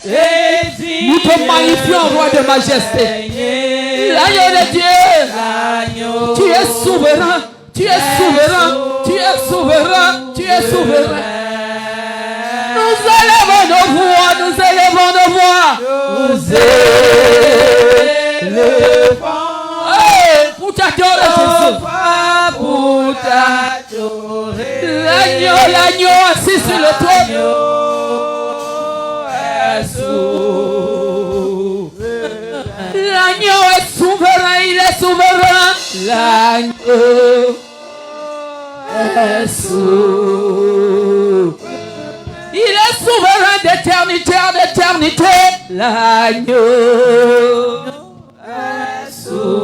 Nous te magnifions, roi de majesté. L'agneau de Dieu. Tu es souverain. Tu es souverain. Tu es souverain. Tu es souverain. Nous élevons nos voix. Nous élevons nos voix. Nous élevons. Pour t'adorer, Jésus. Pour t'adorer. L'agneau assis sur le trône. L'agneau est souverain, il est souverain. L'agneau est souverain. Il est souverain d'éternité en éternité. L'agneau est souverain.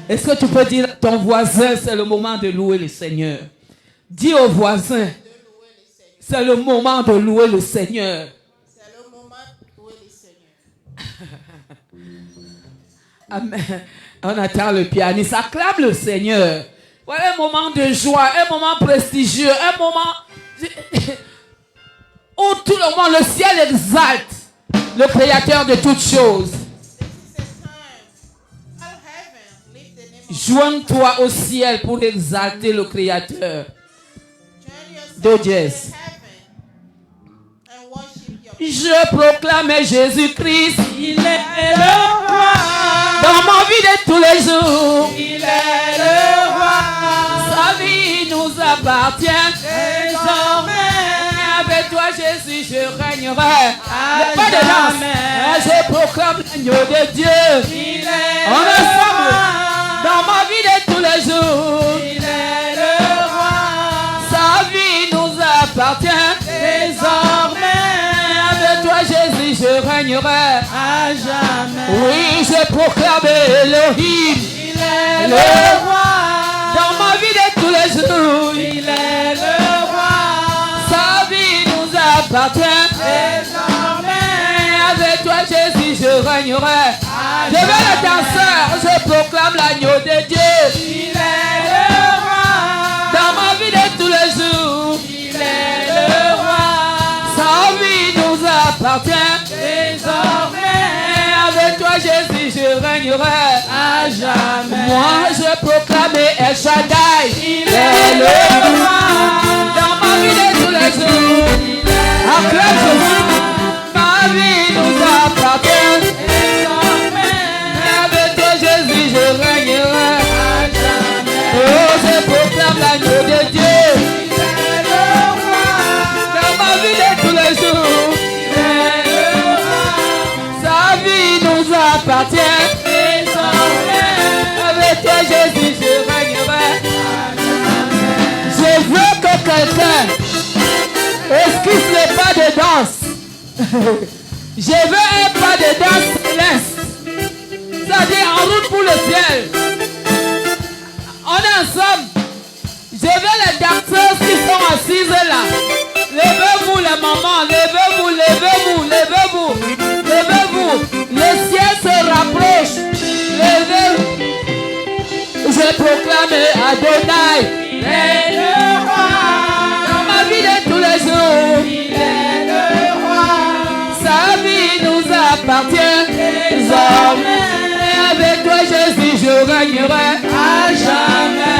Est-ce que tu peux dire à ton voisin, c'est le moment de louer le Seigneur? Dis au voisin, c'est le moment de louer le Seigneur. C'est le moment de louer le Seigneur. Amen. On attend le pianiste. Acclame le Seigneur. Voilà un moment de joie, un moment prestigieux, un moment où tout le monde, le ciel exalte le Créateur de toutes choses. Joins-toi au ciel pour exalter le Créateur de Dieu. Je proclame Jésus-Christ, il est le roi. Dans ma vie de tous les jours, il est le roi. Sa vie nous appartient désormais. Avec toi, Jésus, je régnerai. Pas de danse. Je proclame l'agneau de Dieu. Il est ensemble. Dans ma vie de tous les jours, il est le roi. Sa vie nous appartient désormais. Avec toi, Jésus, je régnerai à jamais. Oui, je proclame Elohim. Il est le roi. Dans ma vie de tous les jours, il est le roi. Sa vie nous appartient désormais. Avec toi, Jésus, je régnerai. Je vais le danseur, je proclame l'agneau de Dieu. Il est le roi. Dans ma vie de tous les jours, il est le roi. Sa vie nous appartient désormais. Avec toi, Jésus, je régnerai à jamais. Moi, je proclame El Shaddai. Il est le roi. Dans ma vie de tous les jours, acclame Jésus. Ma vie nous appartient désormais. Avec toi, Jésus, je régnerai à jamais. Oh, je proclame l'agneau de Dieu. Il est le roi. Dans ma vie de tous les jours, il est le roi. Sa vie nous appartient désormais. Avec toi, Jésus, je régnerai à jamais. Je veux que quelqu'un esquisse le pas de danse. Je veux un pas de danse céleste. C'est-à-dire en route pour le ciel. On est ensemble. Je veux les danseuses qui sont assises là. Levez-vous les mamans. Levez-vous, levez-vous, levez-vous. Levez-vous. Le ciel se rapproche. Levez-vous. Je proclame Adonai. Il est le roi. Dans ma vie de tous les jours. Il est le roi. Sa vie nous appartient désormais. Avec toi, Jésus, je régnerai à jamais.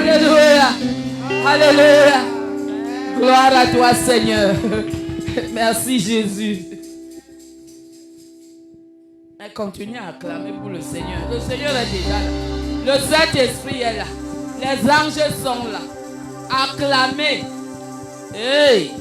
Alléluia. Alléluia. Gloire à toi, Seigneur. Merci, Jésus. Continue à acclamer pour le Seigneur. Le Seigneur est déjà là. Le Saint-Esprit est là. Les anges sont là. Acclamez. Hey.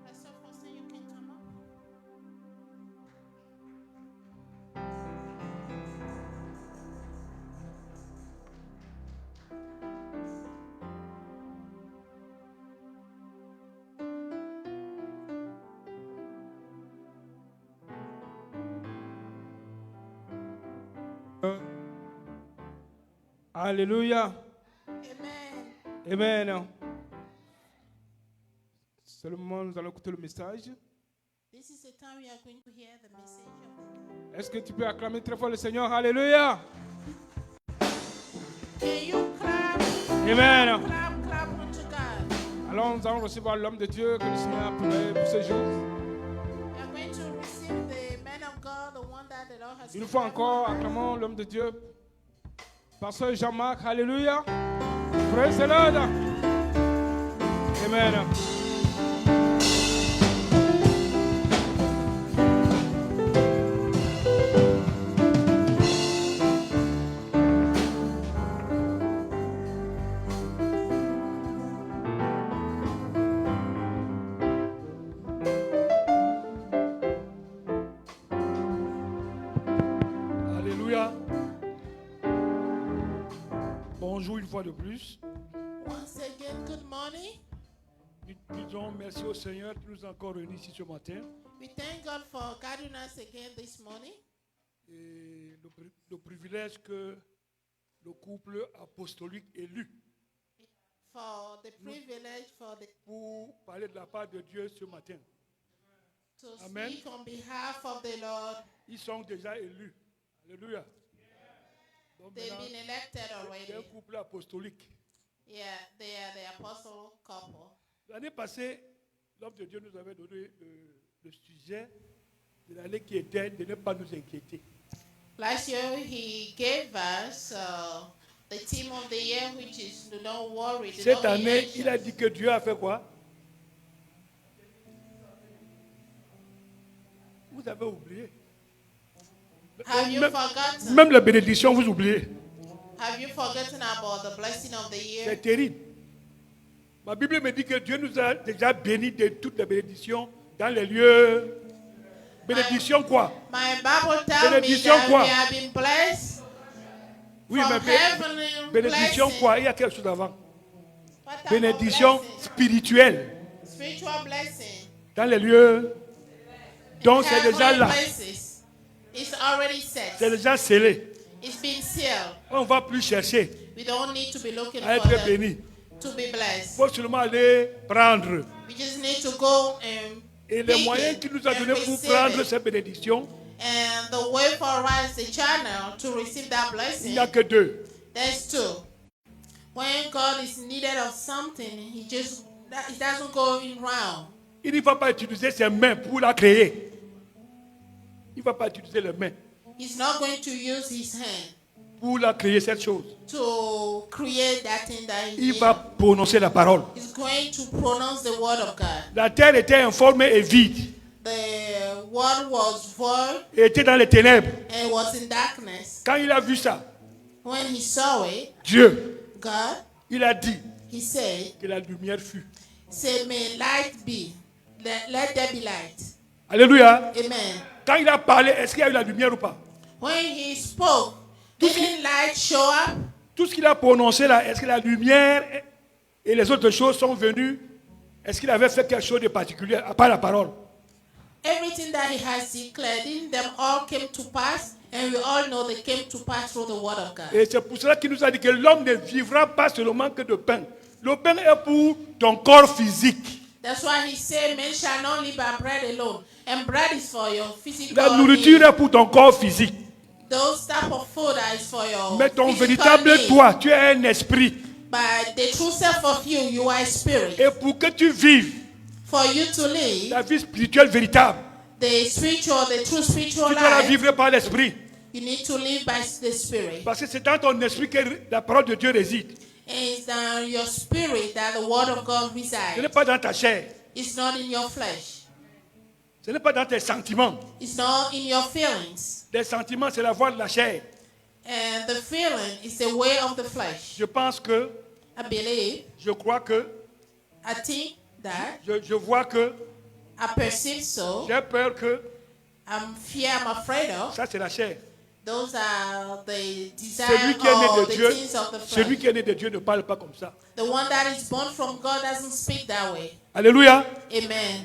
Pastor Faustin, you can come up. Alléluia. Amen. Amen. Seulement, nous allons écouter le message. This is the time we are going to hear the message of the Est-ce que tu peux acclamer très fort le Seigneur? Alléluia. Can you clap? Amen. Clap unto God. Alors, nous allons recevoir l'homme de Dieu que le Seigneur a préparé pour ce jour. We are going to receive the man of God, the one that the Lord has Une fois prepared encore, for us. acclamons l'homme de Dieu. Pasteur Jean-Marc, alléluia. Praise the Lord. Amen. Alléluia. Bonjour une fois de plus. Once again, good morning. Nous disons merci au Seigneur qui nous a encore réunis ici ce matin. We thank God for gathering us again this morning. Et le privilège que le couple apostolique élu For the privilege pour parler de la part de Dieu ce matin. to Amen. speak on behalf of the Lord. Ils sont déjà élus. Alléluia. Donc They've maintenant, been elected c'est un already. couple apostolique. Yeah, they are the apostle couple. L'année passée, l'homme de Dieu nous avait donné le sujet de l'année qui était de ne pas nous inquiéter. Last year he gave us the theme of the year, which is do not worry, do Cette not be année, il a anxious. dit que Dieu a fait quoi? Vous avez oublié. Have you Même, forgotten? même la bénédiction, vous oubliez. Have you forgotten about the blessing of the year? C'est terrible. Ma Bible me dit que Dieu nous a déjà bénis de toutes les bénédictions dans les lieux. Bénédiction quoi? My Bible tells me Bénédiction that quoi? we have been blessed Oui, from mais heavenly bénédiction blessing. quoi? Il y a quelque chose avant. What type of Bénédiction blessing? spirituelle Spiritual blessing. dans les lieux. Donc c'est déjà Heavenly là. places. It's already set. C'est déjà scellé. It's been sealed. On ne va plus chercher We don't need to be looking à for être them béni. to be Il blessed. faut seulement aller prendre. We just need to go and Et les pick moyens it qu'il nous a and donnés pour receive prendre it. ces bénédictions, And the way for us, the channel to receive that il blessing, n'y a que deux. there's two. When God is needed of something, he doesn't go in round. Il ne va pas utiliser ses mains pour la créer. Il ne va pas utiliser les mains He's not going to use his hand pour la créer, cette chose. to create that thing that he Il va prononcer la parole. He's going to pronounce the word of God. La terre était informée et vide. The word was void Et était dans les ténèbres. and was in darkness. Quand il a vu ça, When he saw it, Dieu, God, il a dit he said, que la lumière fut. say, may light be. Let there be light. Alléluia. Amen. Quand il a parlé, est-ce qu'il y a eu la lumière ou pas? When he spoke, didn't light show up? Tout ce qu'il a prononcé là, est-ce que la lumière et les autres choses sont venues? Est-ce qu'il avait fait quelque chose de particulier à part la parole? Everything that he has declared, didn't them all came to pass? And we all know they came to pass through the word of God. Et c'est pour cela qu'il nous a dit que l'homme ne vivra pas seulement que de pain. Le pain est pour ton corps physique. That's why he said, men shall not live by bread alone. And bread is for your physical La nourriture need. est pour ton corps physique. Those type of food is for your Mais ton physical véritable need. toi, tu es un esprit. But the true self of you, you are a spirit. Et pour que tu vives For you to live la vie spirituelle véritable, the true spiritual tu dois la life, vivre par l'esprit. you need to live by the spirit. Parce que c'est dans ton esprit que la parole de Dieu réside. And it's down your spirit that the word of God Ce n'est resides. pas dans ta chair. It's not in your flesh. Ce n'est pas dans tes sentiments. It's not in your feelings. Les sentiments, c'est la voie de la chair. And the feeling is the way of the flesh. Je pense que, I believe, je crois que, I think that, je vois que, I perceive so. j'ai peur que, I'm afraid of. ça c'est la chair. Those are the desires Celui qui est né or de the Dieu, things of the celui flesh. qui est né de Dieu ne parle pas comme ça. The one that is born from God doesn't speak that way. Alléluia. Amen.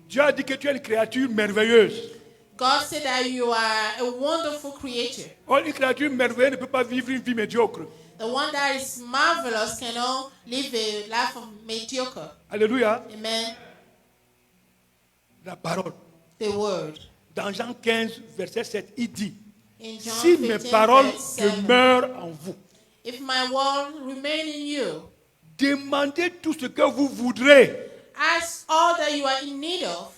Dieu a dit que tu es une créature merveilleuse. God said that you are a wonderful creature. Or, une créature merveilleuse ne peut pas vivre une vie médiocre. The one that is marvelous cannot live a life of mediocre. Alléluia. Amen. La parole. The word. Dans Jean 15, verset 7, il dit, In John si mes 15, paroles verse 7, demeurent en vous, if my word remain in you, demandez tout ce que vous voudrez. ask all that you are in need of.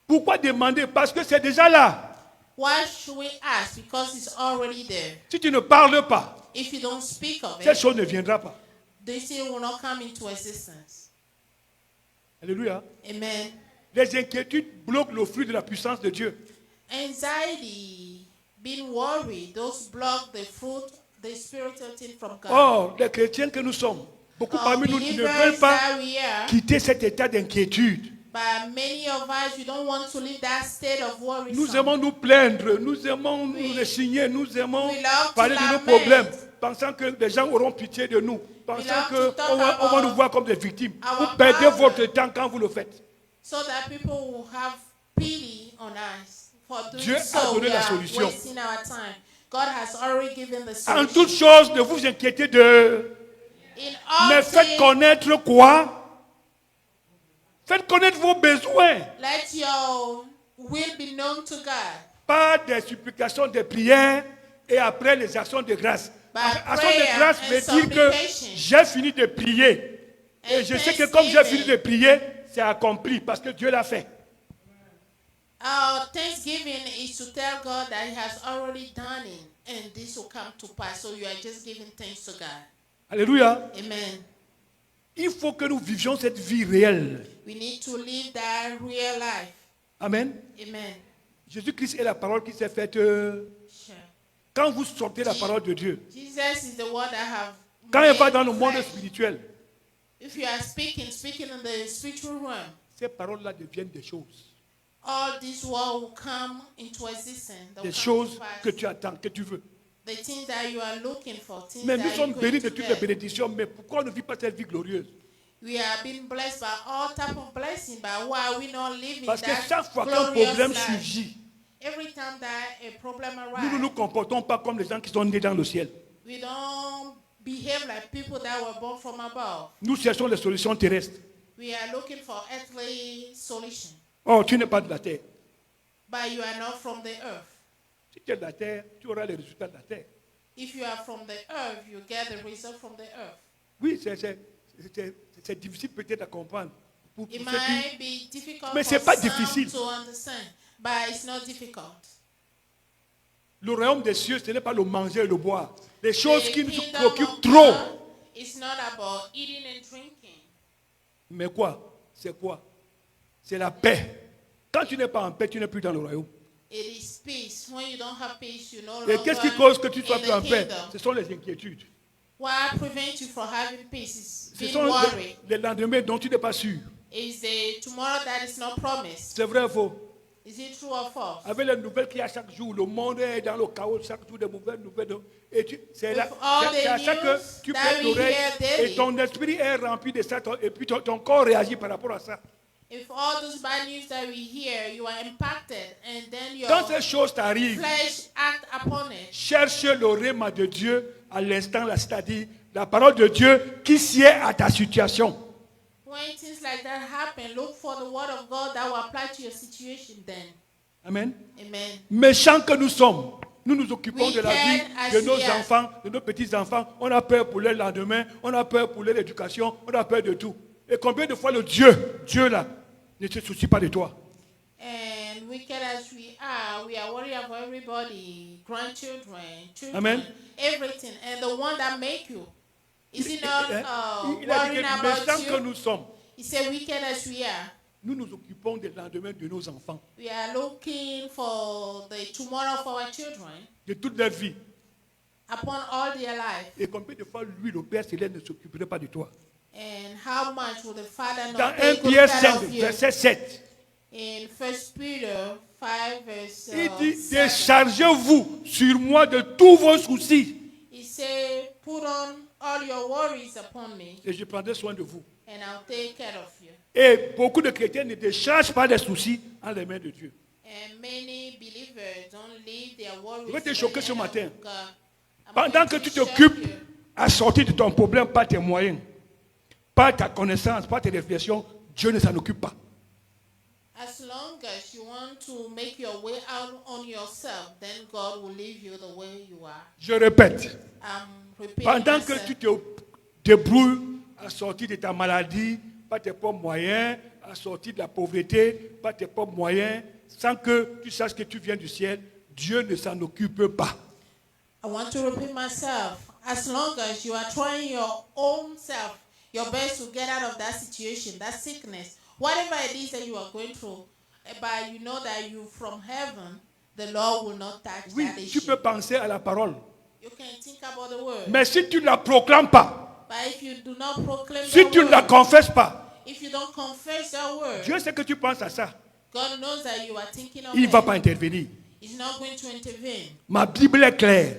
Pourquoi demander? Parce que c'est déjà là. Why should we ask? Because it's already there. Si tu ne parles pas, If you don't speak of cette it, chose ne viendra pas. this thing will not come into existence. Alléluia. Amen. Les inquiétudes bloquent le fruit de la puissance de Dieu. Anxiety, being worried, those block the fruit, the spiritual thing from God. Or, les chrétiens que nous sommes, beaucoup parmi nous qui ne veulent Believers pas that we are, quitter cet état d'inquiétude. but many of us, we don't want to live that state of worry. Nous aimons nous plaindre, nous aimons nous résigner, nous aimons we love to parler de nos lament. problèmes, pensant que les gens auront pitié de nous, pensant love to talk qu'on va about nous voir comme des victimes. our Vous perdez problems. votre temps quand vous le faites. So that people will have pity on us. For doing Dieu a so, donné we la are solution. wasting our time. God has already given the En solution. toute chose, ne vous inquiétez de... In all Mais faites things, connaître quoi? Faites connaître vos besoins. let your will be known to God. Pas des supplications, des prières et après les actions de grâce. By Action de prayer grâce and veut dire que supplication. j'ai fini de prier. Et And je sais que comme j'ai thanksgiving. fini de prier, c'est accompli parce que Dieu l'a fait. Our thanksgiving is to tell God that He has already done it. and this will come to pass. So you are just giving thanks to God. Alléluia. Amen. Il faut que nous vivions cette vie réelle. We need to live that real life. Amen. Amen. Jésus-Christ est la parole qui s'est faite. Sure. Quand vous sortez la parole de Dieu, Jesus is the one that have quand elle va made dans le monde flesh. spirituel, If you are speaking in the spiritual realm, ces paroles-là deviennent des choses. all this world will come into existence. They'll Des come choses to pass. que tu attends, que tu veux. The things that you are looking for, things Mais that nous you're sommes going bénis to de toutes les get. bénédictions, mais pourquoi on ne vit pas cette vie glorieuse? We are being blessed by all type of blessing, but why are we not living Parce que that chaque fois qu'un glorious problème life? surgit, Every time that a problem nous ne arises, nous comportons pas comme les gens qui sont nés dans le ciel. we don't behave like people that were born from above. Nous cherchons les solutions terrestres. We are looking for earthly solution, Oh, tu n'es pas de la terre. but you are not from the earth. Si tu es de la terre, tu auras les résultats de la terre. If you are from the earth, you get the result from the earth. Oui, c'est difficile peut-être à comprendre. Pour It ceux might be difficult Mais for c'est pas some difficile. to understand, but it's not difficult. Le royaume des cieux, ce n'est pas le manger et le boire. Les choses The qui nous kingdom préoccupent of trop. God is not about eating and drinking. Mais quoi? C'est quoi? C'est la paix. Quand tu n'es pas en paix, tu n'es plus dans le royaume. It is peace. When you don't have peace, you're no Et longer qu'est-ce qui cause que tu sois in plus en the paix? kingdom. Ce sont les inquiétudes. What prevents you from having peace is Ce being sont worried. les lendemains dont tu n'es pas sûr. Is the tomorrow that is not promised. C'est vrai ou faux? Is it true or false? Avec les nouvelles qu'il y a chaque jour, le monde est dans le chaos, chaque jour des nouvelles nouvelles. Et c'est With all à the ça que news tu that prêtes we l'oreille hear daily. et ton esprit est rempli de ça et puis ton corps réagit par rapport à ça. If all those bad news that we hear, you are impacted, and then your Quand ces choses t'arrivent, flesh act upon it. cherche le rhéma de Dieu à l'instant, là, c'est-à-dire la parole de Dieu qui sied à ta situation. When things like that happen, look for the word of God that will apply to your situation then. Amen. Amen. Méchants que nous sommes, nous nous occupons We de la vie can de nos as we are. enfants, de nos petits-enfants. On a peur pour le lendemain, on a peur pour leur éducation, on a peur de tout. Et combien de fois le Dieu là, ne se soucie pas de toi? And wicked as we are worried about everybody, grandchildren, children, Amen. everything. And the one that make you, is he not Il a dit worrying que about méchants que you? nous sommes, He said, wicked as we are, nous nous occupons des lendemains de nos enfants, we are looking for the tomorrow of our children de toute leur vie. upon all their life. Et combien de fois lui, le Père Céleste, ne s'occuperait pas de toi? And how much will the Father Dans not 1 take good Pierre care 5, of you? verset 7, In 1 Peter 5, verse il dit, 7, déchargez-vous sur moi de tous vos soucis, he said, put on all your worries upon me, et je prendrai soin de vous. and I'll take care of you. Et beaucoup de chrétiens ne déchargent pas les soucis en les mains de Dieu. And many believers don't leave their worries. Je vais te in the choquer ce hand of matin. God. I'm Pendant going que to tu shock t'occupes you. à sortir de ton problème par tes moyens, par ta connaissance, par tes réflexions, Dieu ne s'en occupe pas. As long as you want to make your way out on yourself, then God will leave you the way you are. Je répète, I'm repeating pendant que myself. tu te débrouilles à sortir de ta maladie par tes propres moyens, à sortir de la pauvreté par tes propres moyens, sans que tu saches que tu viens du ciel, Dieu ne s'en occupe pas. I want to repeat myself. As long as you are trying your own self, your best to get out of that situation, that sickness, whatever it is that you are going through, but you know that you from heaven, the Lord will not touch Oui, that tu issue. peux penser à la parole, You can think about the word. mais si tu ne la proclames pas, But if you do not proclaim si the tu ne la word, confesses pas, if you don't confess that word, Dieu sait que tu penses à ça, God knows that you are thinking of il ne it. va pas intervenir. He's not going to intervene. Ma Bible est claire.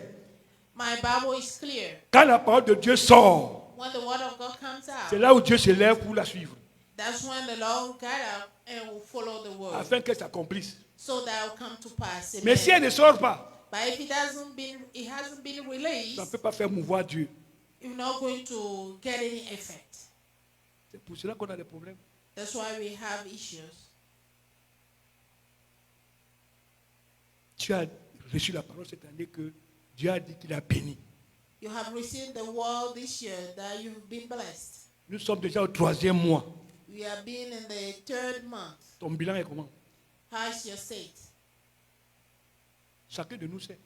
My Bible is clear. Quand la parole de Dieu sort, When the word of God comes c'est out, là où Dieu se lève pour la suivre, that's when the Lord got up and will follow the word. afin qu'elle s'accomplisse. So that will come to pass. Mais si elle Amen. ne sort pas, But if it hasn't been released, ça ne peut pas faire mouvoir Dieu. you're not going to get any effect. C'est pour cela qu'on a des problèmes. That's why we have issues. Tu as reçu la parole cette année que Dieu a dit qu'il a béni. You have received the word this year that you've been blessed. Nous sommes déjà au 3e mois. We have been in the 3rd month. Ton bilan est comment? How's your state? Chacun de nous sait.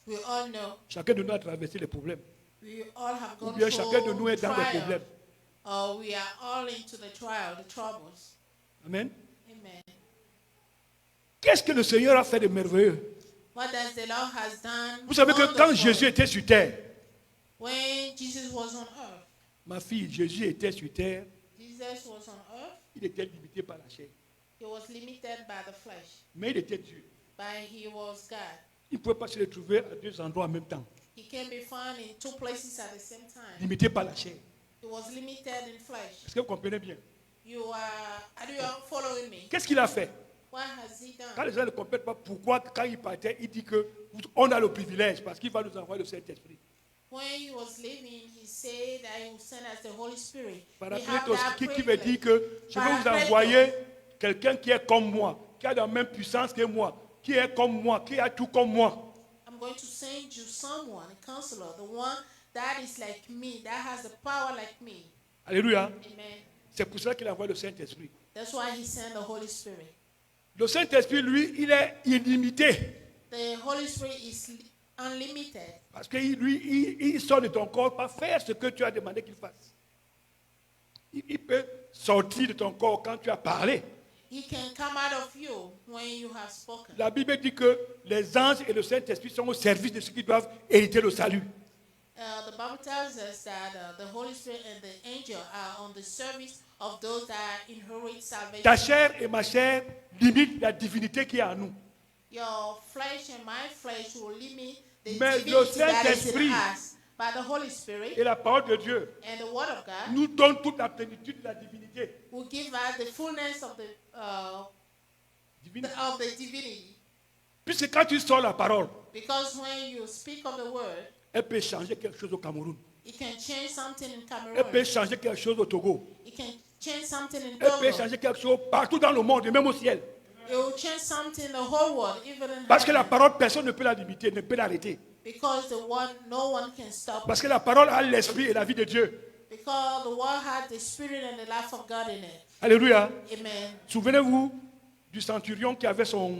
We all know. Chacun de nous a traversé les problèmes. We all have Ou gone bien chacun de nous through est dans des trial. problèmes. We are all into the trial, the troubles. Amen. Amen. Qu'est-ce que le Seigneur a fait de merveilleux? What does the Lord has done? Vous savez que quand wonderful? Jésus était sur terre, When Jesus was on earth, ma fille, Jésus était sur terre, Jesus was on earth. il était limité par la chair. He was limited by the flesh, Mais il était Dieu. but he was God. Il ne pouvait pas se retrouver à deux endroits en même temps, He can be found in two places at the same time. limité par la chair. He was limited in flesh. Est-ce que vous comprenez bien? Are you following me? Qu'est-ce qu'il a fait? What has he Quand done? les gens ne comprennent pas pourquoi, quand il partait, il dit qu'on a le privilège parce qu'il va nous envoyer le Saint-Esprit. When he was living, he said that he would send us the Holy Spirit. We have Paraclétos, that qui veut privilege. dire que je vais vous Paraclétos. envoyer quelqu'un qui est comme moi, qui a la même puissance que moi, qui est comme moi, qui a tout comme moi. I'm going to send you someone, a counselor, the one that is like me, that has the power like me. Alléluia. Amen. C'est pour ça qu'il envoie le Saint-Esprit. That's why he sent the Holy Spirit. Le Saint-Esprit, lui, il est illimité. The Holy Spirit is unlimited Parce que lui, il sort de ton corps pour faire ce que tu as demandé qu'il fasse. Il peut sortir de ton corps quand tu as parlé. He can come out of you when you have spoken. La Bible dit que les anges et le Saint-Esprit sont au service de ceux qui doivent hériter le salut. The Bible tells us that the Holy Spirit and the angel are on the service of those that inherit salvation. Ta chair et ma chair limitent la divinité qui est en nous. Your flesh and my flesh will limit the Mais le divinity that is Saint-Esprit in us. But the Holy Spirit Et la parole de Dieu and the Word of God nous donne toute la plénitude de la divinité. will give us the fullness of Divinité. of the divinity. Puisque quand tu sors la parole, Because when you speak of the Word, elle peut changer quelque chose au Cameroun. it can change something in Elle peut Cameroon. changer quelque chose au Togo. It can change something in Elle peut Togo. changer quelque chose partout dans le monde et même au ciel. It will change something in the whole world, even in Parce que la heaven. parole, personne ne peut la limiter, ne peut l'arrêter. Because the Word, no one can stop. Parce que la parole a l'esprit et la vie de Dieu. Because the Word had the Spirit and the life of God in it. Alléluia. Amen. Souvenez-vous du centurion qui avait son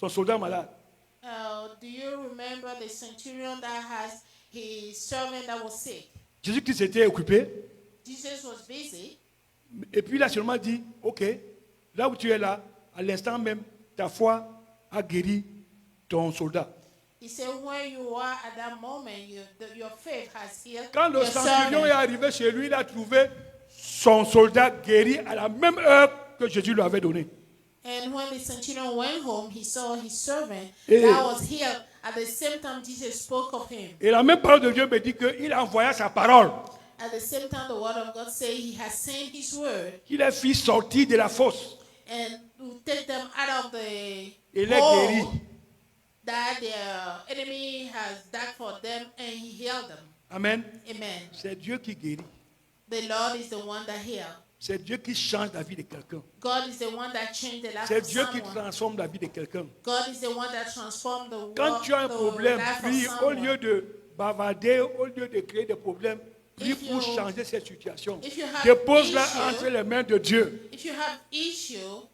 soldat malade. Do you remember the centurion that has his servant that was sick? Jésus-Christ était occupé. Jesus was busy. Et puis il a seulement dit, ok, là où tu es là, à l'instant même, ta foi a guéri ton soldat. He said, where you are at that moment, your faith has healed Quand le your centurion est servant. arrivé chez lui, il a trouvé son soldat guéri à la même heure que Jésus lui avait donné. And when the centurion went home, he saw his servant Eh. that was healed. At the same time, Jesus spoke of him. Et la même parole de Dieu me dit qu'il envoya sa parole. At the same time, the word of God says he has sent his word Il a fait sortir de la fosse. and to take them out of the Il est guéri. hole that their enemy has dug for them, and he healed them. Amen. Amen. C'est Dieu qui guérit. The Lord is the one that heals. C'est Dieu qui change la vie de quelqu'un. God is the one that changed the life C'est of Dieu qui someone. transforme la vie de quelqu'un. God is the one that transformed the Quand world, tu as un the problème, life of prie au someone. lieu de bavarder, au lieu de créer des problèmes, prie If pour you- changer cette situation. if you have Dépose-la issue- entre les mains de Dieu. If you have issue,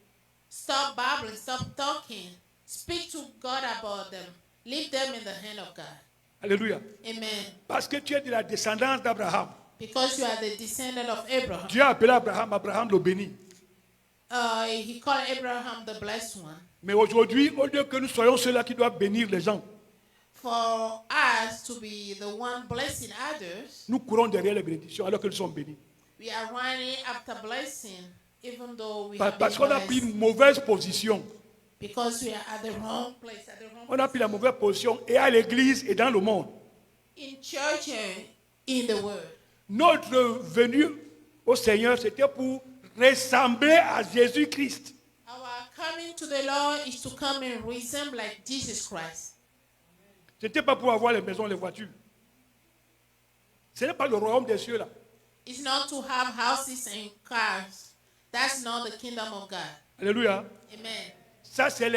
stop babbling, stop talking. Speak to God about them. Leave them in the hand of God. Alléluia. Amen. Parce que tu es de la descendance d'Abraham. Because you are the descendant of Abraham. Dieu a appelé Abraham, Abraham le béni. He called Abraham the blessed one. Mais aujourd'hui, au lieu que nous soyons ceux-là qui doivent bénir les gens, For us to be the one blessing others, nous courons derrière les bénédictions alors que nous sommes bénis. we are running after blessing, even though we have Parce been qu'on a pris blessed. une mauvaise position. Because we are at the wrong place, at the wrong On a pris la mauvaise position et à l'église et dans le monde. in church and in the world. Notre venue au Seigneur, c'était pour ressembler à Jésus-Christ. Our coming to the Lord is to come and resemble like Jesus Christ. Ce n'était pas pour avoir les maisons, les voitures. Ce n'est pas le royaume des cieux là. It's not to have houses and cars. That's not the kingdom of God. Alléluia. Amen. Ça, c'est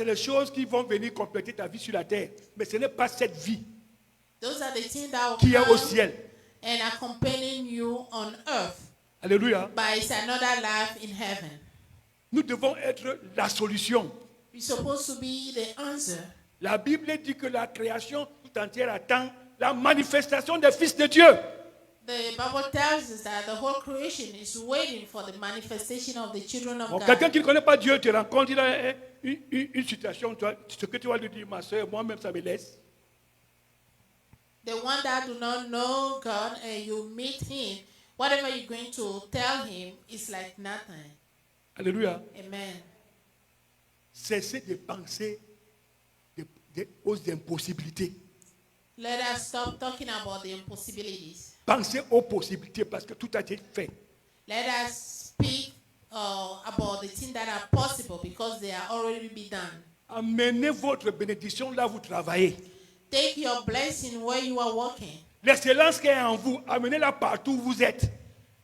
les choses qui vont venir compléter ta vie sur la terre. Mais ce n'est pas cette vie Those are the things that will qui est au come ciel. and accompanying you on earth. Alléluia. But it's another life in heaven. Nous devons être la solution, We're supposed to be the answer, La Bible dit que la création tout entière attend la manifestation des fils de Dieu. The Bible tells us that the whole creation is waiting for the manifestation of the children of Bon, God. quelqu'un qui ne connaît pas Dieu te rencontre, il a une situation, ce que tu vas lui dire, ma soeur, moi-même ça me laisse. The one that do not know God and you meet him, whatever you're going to tell him is like nothing. Alléluia. Amen. Cessez de penser aux impossibilités. Let us stop talking about the impossibilities. Pensez aux possibilités parce que tout a été fait. Let us speak about the things that are possible because they are already be done. Amenez votre bénédiction là où vous travaillez. Take your blessing where you are working. L'excellence qui est en vous, amenez-la partout où vous êtes.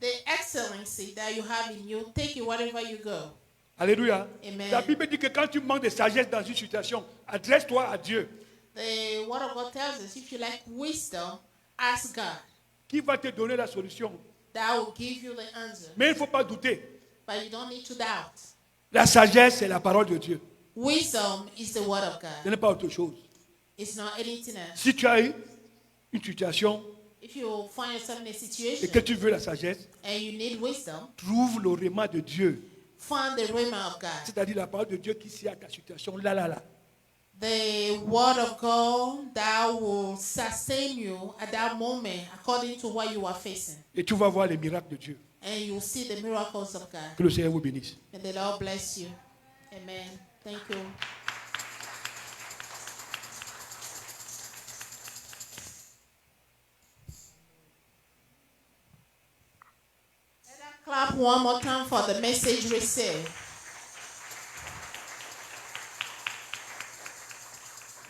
The excellency that you have in you, take it wherever you go. Alléluia. Amen. La Bible dit que quand tu manques de sagesse dans une situation, adresse-toi à Dieu. The word of God tells us if you lack wisdom, ask God. Qui va te donner la solution? That will give you the answer. Mais il ne faut pas douter. But you don't need to doubt. La sagesse, c'est la parole de Dieu. Wisdom is the word of Ce God. n'est pas autre chose. It's not anything else. Si tu as une situation If you find yourself in a et que situation tu veux la sagesse, and you need wisdom, trouve le rhéma de Dieu. find the rhema of God. C'est-à-dire la parole de Dieu qui s'y a ta situation là. The word of God that will sustain you at that moment according to what you are facing. Et tu vas voir les miracles de Dieu. And you will see the miracles of God. Que le Seigneur vous bénisse. May the Lord bless you. Amen. Thank you. Let us clap one more time for the message received.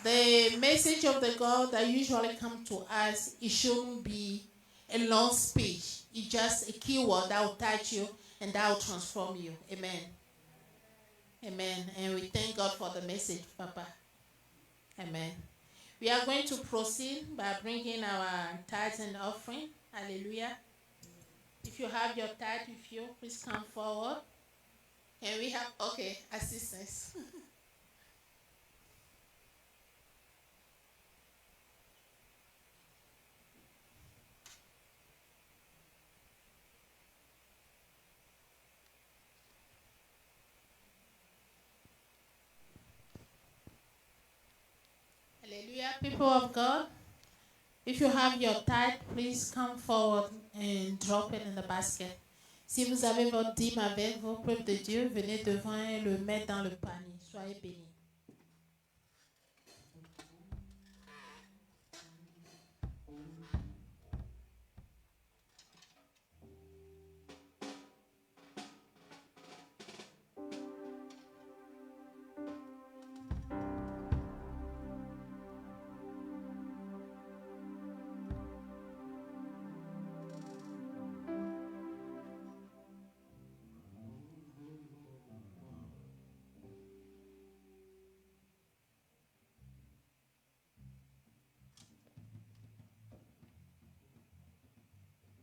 The message of the God that usually comes to us, it shouldn't be a long speech. It's just a keyword that will touch you and that will transform you. Amen. Amen. And we thank God for the message, Papa. Amen. We are going to proceed by bringing our tithes and offering. Hallelujah. If you have your tithe with you, please come forward. And we have, okay, assistance. Hallelujah, people of God. If you have your tithe, please come forward and drop it in the basket. Si vous avez votre dîme avec vous, peuple de Dieu, venez devant et le mettre dans le panier. Soyez bénis.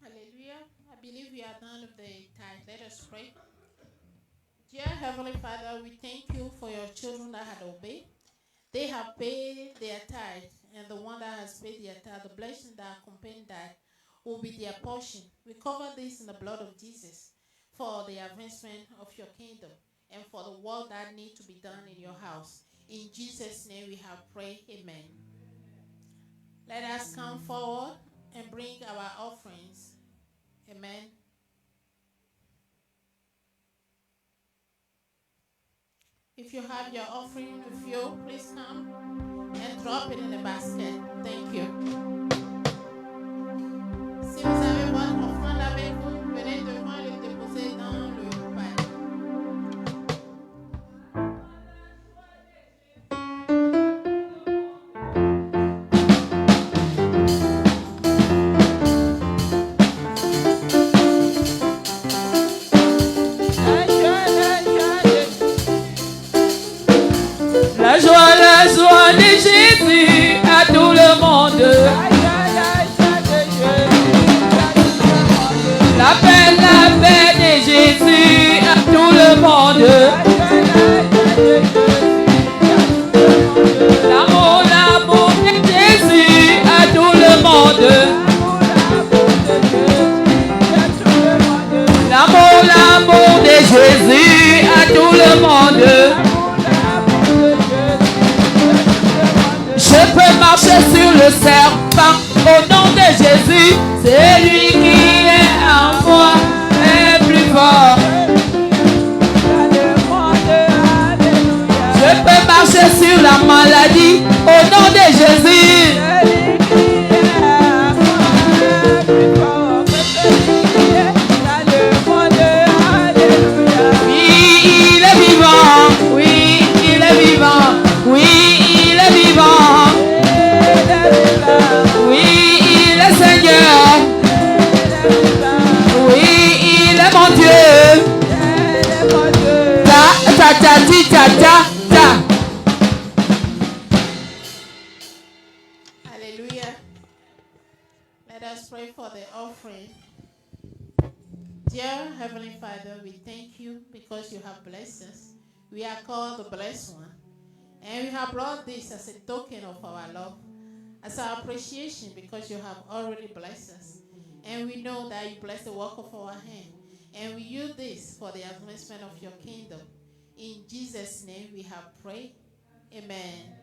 Hallelujah. I believe we are done with the tithe. Let us pray. Dear Heavenly Father, we thank you for your children that had obeyed. They have paid their tithe, and the one that has paid their tithe, the blessing that accompany that will be their portion. We cover this in the blood of Jesus for the advancement of your kingdom and for the work that needs to be done in your house. In Jesus' name we have prayed. Amen. Let us come forward and bring our offerings. Amen. If you have your offering with you, please come and drop it in the basket. Thank you. Si vous avez votre offrande avec vous, venez devant et le déposer dans le panier. La joie de Jésus à tout le Jésus à tout le monde. Je peux marcher sur le serpent au nom de Jésus. C'est lui qui est en moi est plus fort. Je peux marcher sur la maladie au nom de Jésus. Oui, il est vivant. Oui, il est vivant. Oui, il est vivant. Oui, il est Seigneur. Oui, il est mon Dieu. Ta ta ta ti ta ta ta. Hallelujah. Let us pray for the offering. Dear Heavenly Father, we thank you because you have blessed us. We are called the blessed one. And we have brought this as a token of our love, as our appreciation because you have already blessed us. And we know that you bless the work of our hand. And we use this for the advancement of your kingdom. In Jesus' name we have prayed. Amen.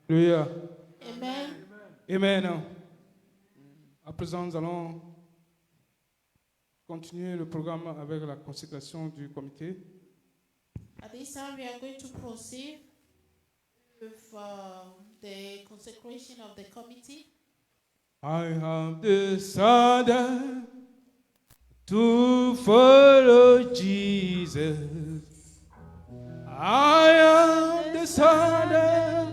Alléluia. Amen. Amen. À présent, nous allons continuer le programme avec la consécration du comité. At this time, we are going to proceed with the consecration of the committee. I have decided to follow Jesus. I have decided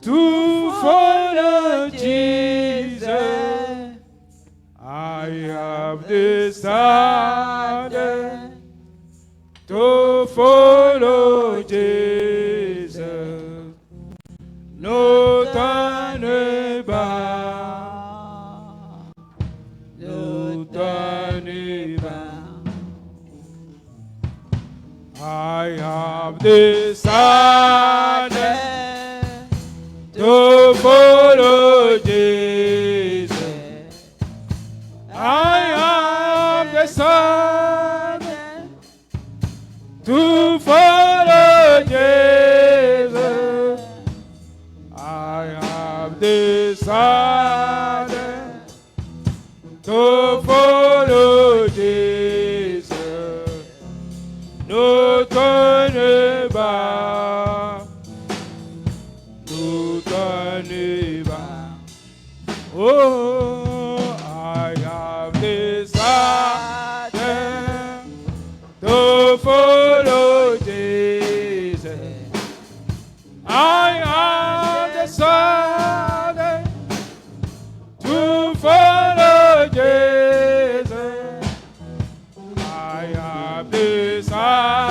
to follow Jesus. I have decided to follow Jesus. No turning back. No turning back. I have decided to follow Jesus. I have decided to follow Jesus. I have decided to follow Jesus. No turning back. No turning back. Oh, I have decided to follow Jesus. I have decided to follow Jesus. I have decided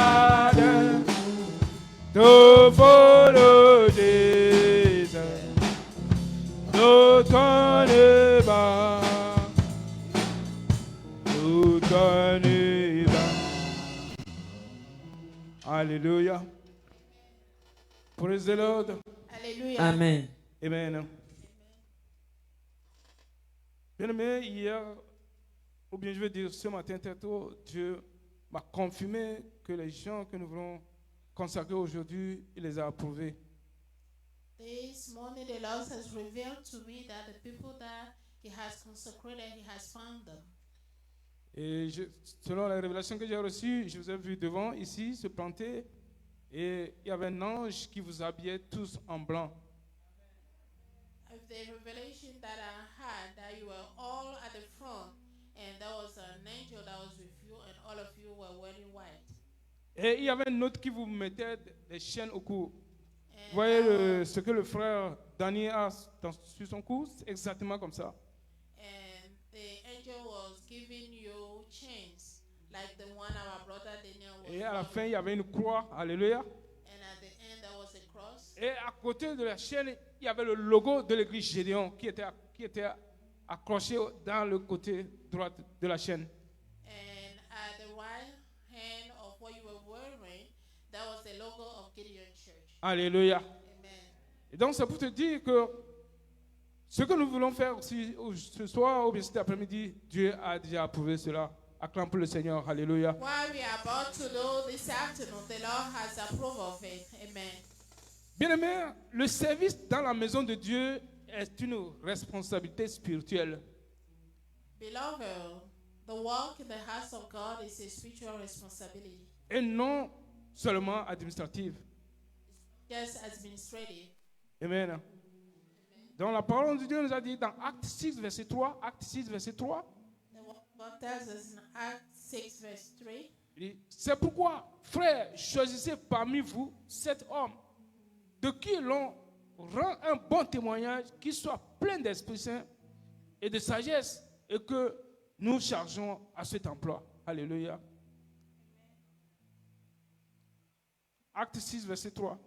to follow Jesus. No turning back. No turning back. Hallelujah. Praise the Lord. Hallelujah. Amen. Amen. Bien-aimé, hier, ou bien je veux dire ce matin très tôt, Dieu m'a confirmé que les gens que nous voulons consacrer aujourd'hui, il les a approuvés. This morning, the Lord has revealed to me that the people that He has consecrated, He has found them. Et selon la révélation que j'ai reçue, je vous ai vu devant ici se planter et il y avait un ange qui vous habillait tous en blanc. Of the revelation that I had, that you were all at the front, and there was an angel that was with you, and all of you were wearing white. Et il y avait un autre qui vous mettait des chaînes au cou. And Vous voyez ce que le frère Daniel a sur son cou, c'est exactement comme ça. and the angel was giving you chains, like the one our brother Daniel was Et à la fin, wearing. il y avait une croix, alléluia. And at the end, there was a cross. Et à côté de la chaîne, il y avait le logo de l'église Gédéon qui était accroché dans le côté droit de la chaîne. And at the right hand of what you were wearing, that was the logo of Gideon Church. Alléluia. Amen. Et donc, c'est pour te dire que ce que nous voulons faire aussi ce soir ou bien cet après-midi, Dieu a déjà approuvé cela. Acclame pour le Seigneur. Alléluia. What we are about to do this afternoon, the Lord has approved of it. Amen. Bien-aimés, le service dans la maison de Dieu est une responsabilité spirituelle. Beloved, the work in the house of God is a spiritual responsibility, Et non seulement administrative. just administrative. Amen. Donc la parole de Dieu nous a dit dans Acte 6, verset 3, Acte 6, verset 3, The word of God tells us in Acts 6, verse 3, il dit, c'est pourquoi, frères, choisissez parmi vous cet homme de qui l'on rend un bon témoignage, qui soit plein d'Esprit Saint et de sagesse, et que nous chargeons à cet emploi. Alléluia. Acte 6, verset 3.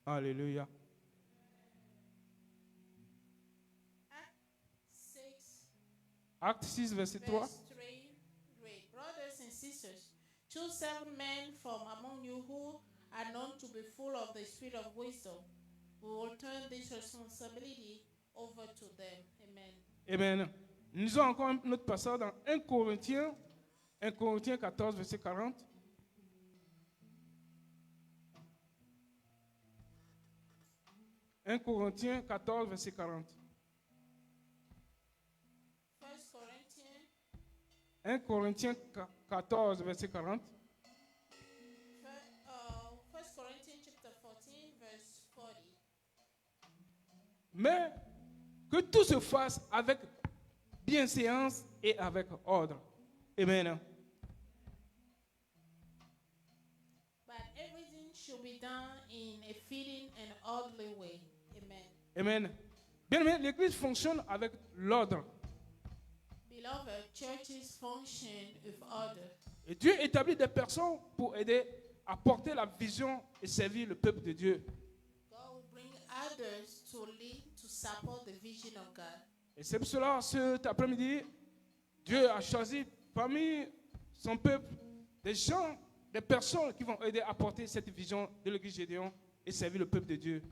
Alléluia. Acts 6, Acte 6, verset 3. verse 3, read, brothers and sisters, choose 7 men from among you who are known to be full of the spirit of wisdom. We will turn this responsibility over to them. Amen. Amen. Nous avons encore un autre passage dans 1 Corinthiens 14, verset 40. « 1 Corinthiens 14, verset 40. 1 Corinthians, 1 Corinthiens 14, verset 40. 1 Corinthians chapter 14, verse 40. Mais que tout se fasse avec bienséance et avec ordre. Amen. But everything should be done in a fitting and orderly way. Amen. Amen. Bien aimé, l'église fonctionne avec l'ordre. Beloved, churches function with order. Et Dieu établit des personnes pour aider à porter la vision et servir le peuple de Dieu. God will bring others to lead, to support the vision of God. Et c'est pour cela, cet après-midi, Dieu a choisi parmi son peuple des gens, des personnes qui vont aider à porter cette vision de l'église Gédéon et servir le peuple de Dieu.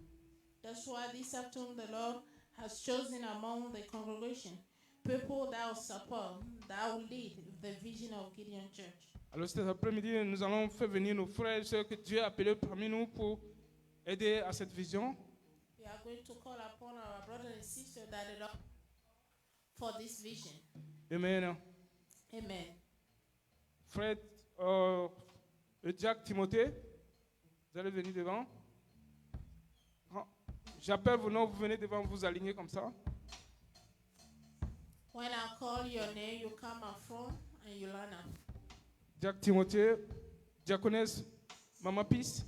That's why this afternoon the Lord has chosen among the congregation people that will support, that will lead the vision of Gideon Church. Alors cet après-midi, nous allons faire venir nos frères et sœurs que Dieu a appelés parmi nous pour aider à cette vision. We are going to call upon our brothers and sisters that the Lord for this vision. Amen. Amen. Frère Jacques Timothée, vous allez venir devant. J'appelle vos noms, vous venez devant, vous alignez comme ça. When I call your name, you come up front and you line up. Jacques Timothée, diaconesse Maman Peace.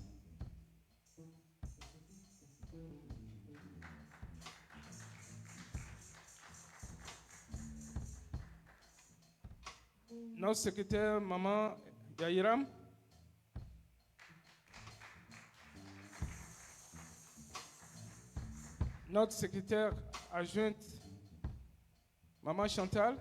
Notre secrétaire Maman Yahiram. Notre secrétaire adjointe Maman Chantal.